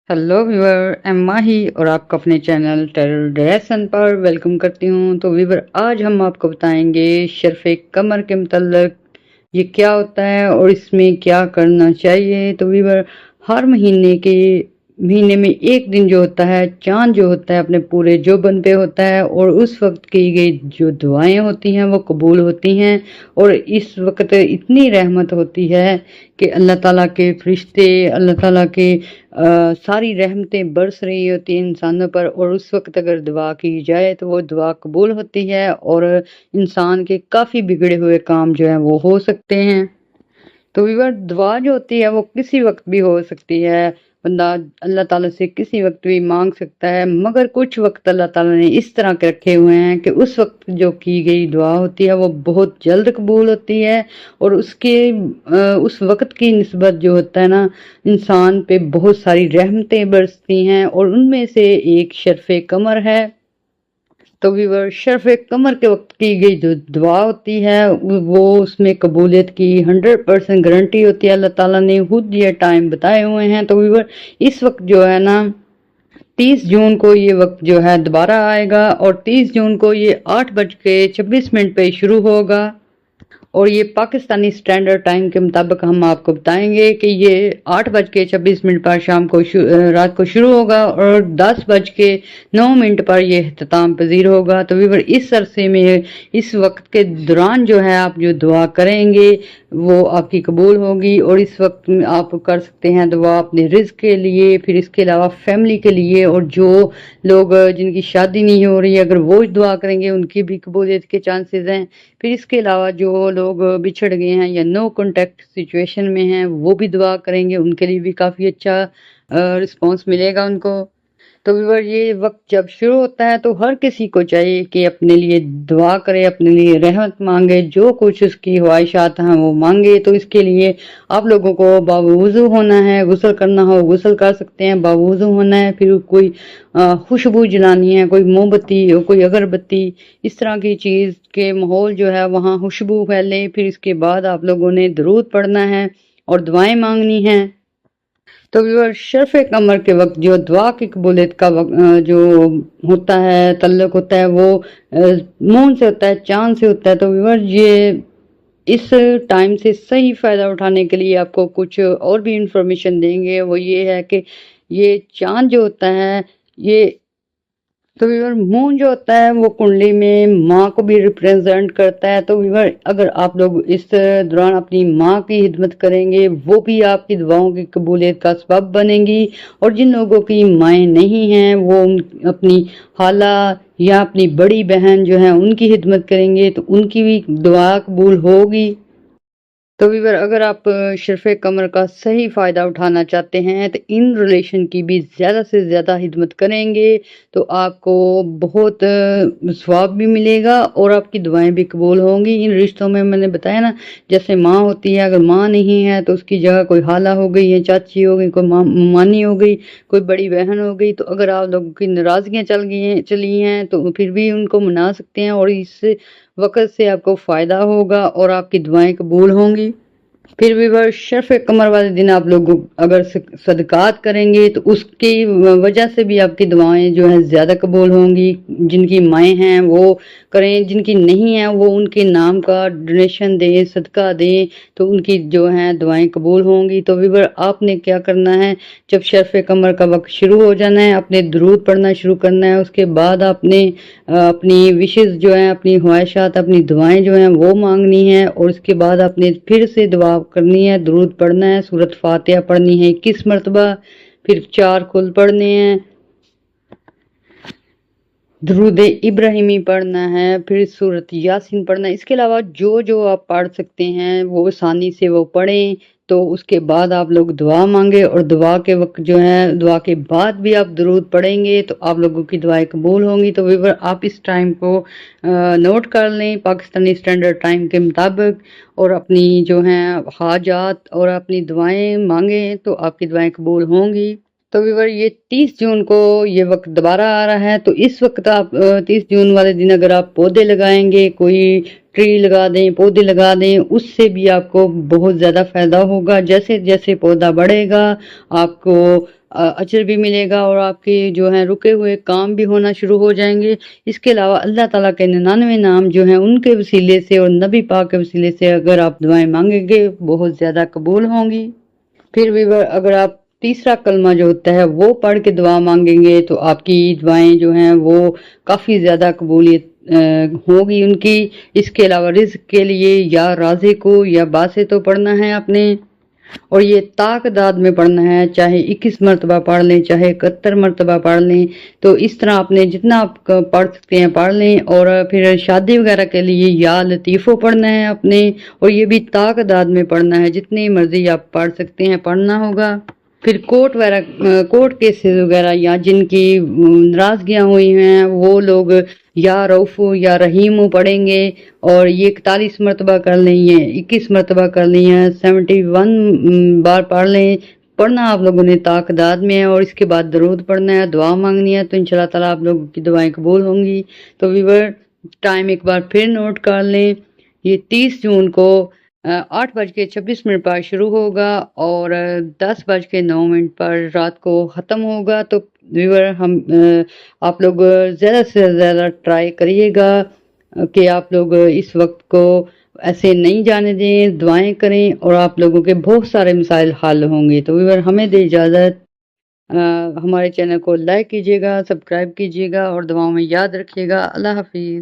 Hello viewer, M माही और आपको अपने चैनल टेरर ड्रेसन पर वेलकम करती हूँ। तो व्यूअर, आज हम आपको बताएंगे शर्फ़े कमर के मतलब ये क्या होता है और इसमें क्या करना चाहिए। तो व्यूअर, हर महीने में एक दिन जो होता है, चांद जो होता है अपने पूरे जोबन पे होता है और उस वक्त की गई जो दुआएं होती हैं वो कबूल होती हैं। और इस वक्त इतनी रहमत होती है कि अल्लाह ताला के फरिश्ते, अल्लाह ताला के सारी रहमतें बरस रही होती हैं इंसानों पर। और उस वक्त अगर दुआ की जाए तो वो दुआ कबूल होती है और इंसान के काफ़ी बिगड़े हुए काम जो हैं वो हो सकते हैं। तो व्यूअर, दुआ जो होती है वो किसी वक्त भी हो सकती है। बंदा अल्लाह ताला से किसी वक्त भी मांग सकता है, मगर कुछ वक्त अल्लाह ताला ने इस तरह के रखे हुए हैं कि उस वक्त जो की गई दुआ होती है वो बहुत जल्द कबूल होती है। और उस वक्त की निस्बत जो होता है ना, इंसान पे बहुत सारी रहमतें बरसती हैं और उनमें से एक शर्फ़े कमर है। तो व्यूअर, शर्फ़े कमर के वक्त की गई जो दुआ होती है वो उसमें कबूलियत की 100% गारंटी होती है। अल्लाह ताला ने खुद ये टाइम बताए हुए हैं। तो व्यूअर, इस वक्त जो है ना, 30 जून को ये वक्त जो है दोबारा आएगा और 30 जून को ये 8:26 पे शुरू होगा। और ये पाकिस्तानी स्टैंडर्ड टाइम के मुताबिक हम आपको बताएंगे कि ये 8:26 पर शाम को रात को शुरू होगा और 10:09 पर ये अख्ताम पजीर होगा। तो व्यूअर, इस अरसे में इस वक्त के दौरान जो है आप जो दुआ करेंगे वो आपकी कबूल होगी। और इस वक्त में आप कर सकते हैं दुआ अपने रिज़्क के लिए, फिर इसके अलावा फैमिली के लिए। और जो लोग जिनकी शादी नहीं हो रही है, अगर वो दुआ करेंगे उनकी भी कबूलियत के चांसेस हैं। फिर इसके अलावा जो लोग बिछड़ गए हैं या नो कांटेक्ट सिचुएशन में हैं वो भी दुआ करेंगे, उनके लिए भी काफ़ी अच्छा रिस्पांस मिलेगा उनको। तो व्यूअर, ये वक्त जब शुरू होता है तो हर किसी को चाहिए कि अपने लिए दुआ करे, अपने लिए रहमत मांगे, जो कुछ उसकी ख्वाहिशात हैं वो मांगे। तो इसके लिए आप लोगों को बावुज़ू होना है, गुस्ल करना हो गुस्ल कर सकते हैं, बावुज़ू होना है। फिर कोई खुशबू जलानी है, कोई मोमबत्ती, कोई अगरबत्ती, इस तरह की चीज़ के माहौल जो है वहाँ खुशबू फैले। फिर इसके बाद आप लोगों ने दरूद पढ़ना है और दुआएं मांगनी हैं। तो व्यूअर, शर्फ़े कमर के वक्त जो दुआ की कबूलियत का जो होता है, तल्लुक होता है वो मून से होता है, चांद से होता है। तो व्यूअर, ये इस टाइम से सही फ़ायदा उठाने के लिए आपको कुछ और भी इंफॉर्मेशन देंगे। वो ये है कि ये चांद जो होता है ये, तो व्यूअर, मून जो होता है वो कुंडली में माँ को भी रिप्रेजेंट करता है। तो व्यूअर, अगर आप लोग इस दौरान अपनी माँ की खिदमत करेंगे वो भी आपकी दुआओं की कबूलियत का सबब बनेंगी। और जिन लोगों की माएँ नहीं हैं वो अपनी खाला या अपनी बड़ी बहन जो है उनकी खिदमत करेंगे तो उनकी भी दुआ कबूल होगी। तो व्यूअर, अगर आप शर्फ़े कमर का सही फ़ायदा उठाना चाहते हैं तो इन रिलेशन की भी ज़्यादा से ज़्यादा खिदमत करेंगे तो आपको बहुत सवाब भी मिलेगा और आपकी दुआएं भी कबूल होंगी। इन रिश्तों में मैंने बताया ना, जैसे माँ होती है, अगर माँ नहीं है तो उसकी जगह कोई खाला हो गई है, चाची हो गई, कोई मामी हो गई, कोई बड़ी बहन हो गई। तो अगर आप लोगों की नाराज़गियाँ चली हैं तो फिर भी उनको मना सकते हैं और इस वक़्त से आपको फ़ायदा होगा और आपकी दुआएँ कबूल होंगी। फिर भी वह शर्फ़ कमर वाले दिन आप लोग अगर सदक़ात करेंगे तो उसकी वजह से भी आपकी दुआएं जो हैं ज़्यादा कबूल होंगी। जिनकी माएँ हैं वो करें, जिनकी नहीं है वो उनके नाम का डोनेशन दें, सदका दें, तो उनकी जो हैं दुआएं कबूल होंगी। तो व्यूअर, आपने क्या करना है, जब शर्फ़ कमर का वक्त शुरू हो जाना है आपने दरूद पढ़ना शुरू करना है। उसके बाद आपने अपनी विशेज़ जो हैं, अपनी ख्वाहिशात, अपनी दुआएं जो हैं वो मांगनी है। और उसके बाद आपने फिर से दुआ करनी है, दरूद पढ़ना है, सूरत फातिहा पढ़नी है 21 मरतबा, फिर 4 कुल पढ़ने हैं, दरूद इब्राहिमी पढ़ना है, फिर सूरत यासीन पढ़ना है। इसके अलावा जो जो आप पढ़ सकते हैं वो आसानी से वो पढ़ें। तो उसके बाद आप लोग दुआ मांगे और दुआ के वक्त जो है, दुआ के बाद भी आप दरूद पढ़ेंगे तो आप लोगों की दुआएं कबूल होंगी। तो व्यूअर, आप इस टाइम को नोट कर लें पाकिस्तानी स्टैंडर्ड टाइम के मुताबिक और अपनी जो हैं हाजात और अपनी दुआएं मांगें तो आपकी दुआएं कबूल होंगी। तो व्यूअर, ये 30 जून को ये वक्त दोबारा आ रहा है। तो इस वक्त आप 30 जून वाले दिन अगर आप पौधे लगाएंगे, कोई ٹری لگا دیں، پودے لگا دیں، اس سے بھی آپ کو بہت زیادہ فائدہ ہوگا۔ جیسے جیسے پودا بڑھے گا آپ کو اجر بھی ملے گا اور آپ کے جو ہیں رکے ہوئے کام بھی ہونا شروع ہو جائیں گے۔ اس کے علاوہ اللہ تعالیٰ کے 99 نام جو ہیں ان کے وسیلے سے اور نبی پاک کے وسیلے سے اگر آپ دعائیں مانگیں گے بہت زیادہ قبول ہوں گی۔ پھر بھی اگر آپ تیسرا کلمہ جو ہوتا ہے وہ پڑھ کے دعا مانگیں گے تو آپ کی دعائیں جو ہیں وہ کافی زیادہ قبولیت ہوگی ان کی۔ اس کے علاوہ رزق کے لیے یا رازق کو یا باسے تو پڑھنا ہے آپ نے، اور یہ تعداد میں پڑھنا ہے، چاہے 21 مرتبہ پڑھ لیں چاہے 71 مرتبہ پڑھ لیں، تو اس طرح آپ نے جتنا آپ پڑھ سکتے ہیں پڑھ لیں۔ اور پھر شادی وغیرہ کے لیے یا لطیفو پڑھنا ہے آپ نے، اور یہ بھی تعداد میں پڑھنا ہے، جتنی مرضی آپ پڑھ سکتے ہیں پڑھنا ہوگا۔ پھر کورٹ کیسز وغیرہ یا جن کی ناراضگیاں ہوئی ہیں وہ لوگ یا رؤوف یا رحیم پڑھیں گے، اور یہ 41 مرتبہ کر لیں، یہ 21 مرتبہ کر لیں، 71 بار پڑھ لیں۔ پڑھنا آپ لوگوں نے تعداد میں ہے، اور اس کے بعد درود پڑھنا ہے، دعا مانگنی ہے، تو انشاءاللہ تعالیٰ آپ لوگوں کی دعائیں قبول ہوں گی۔ تو ویور ٹائم ایک بار پھر نوٹ کر لیں، یہ 30 جون کو 8:26 پر شروع ہوگا اور 10:09 پر رات کو ختم ہوگا۔ تو ویور آپ لوگ زیادہ سے زیادہ ٹرائی کریے گا کہ آپ لوگ اس وقت کو ایسے نہیں جانے دیں، دعائیں کریں اور آپ لوگوں کے بہت سارے مسائل حل ہوں گے۔ تو ویور ہمیں دے اجازت، ہمارے چینل کو لائک کیجیے گا، سبسکرائب کیجیے گا اور دعاؤں میں یاد رکھیے گا۔ اللہ حافظ۔